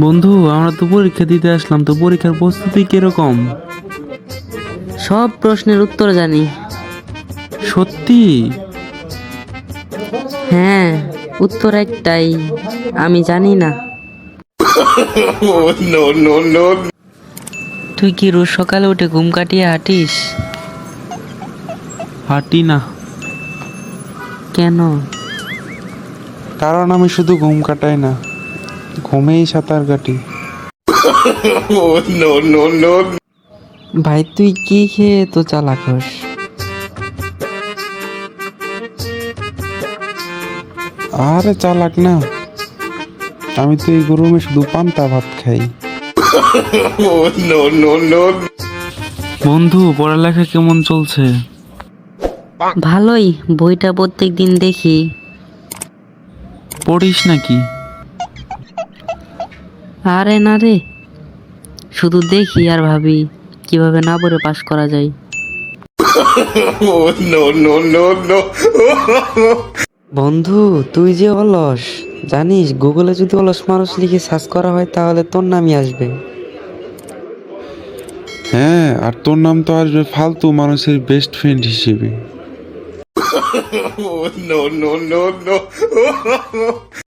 বন্ধু, আমরা তো পরীক্ষা দিতে আসলাম, তো পরীক্ষার প্রস্তুতি কিরকম? সব প্রশ্নের উত্তর জানি। সত্যি? হ্যাঁ, উত্তর একটাই, আমি জানি না। তুই কি রোজ সকালে উঠে ঘুম কাটিয়ে হাঁটিস? হাঁটি না। কেন? কারণ আমি শুধু ঘুম কাটাই না, ঘুমেই সাঁতার কাটি। ভাই তুই কি খেয়ে তো চালাক হোস? আরে চালাক না, আমি তো এই গরমে শুধু পান্তা ভাত খাই। বন্ধু, পড়ালেখা কেমন চলছে? ভালোই, বইটা প্রত্যেক দিন দেখি। পড়িস নাকি? আরে না রে, শুধু দেখি আর ভাবি কিভাবে না পড়ে পাস করা যায়। বন্ধু, তুই যে অলস, জানিস গুগলে যদি অলস মানুষ লিখে সার্চ করা হয় তাহলে তোর নামই আসবে। হ্যাঁ, আর তোর নাম তো আসবে ফালতু মানুষের বেস্ট ফ্রেন্ড হিসেবে।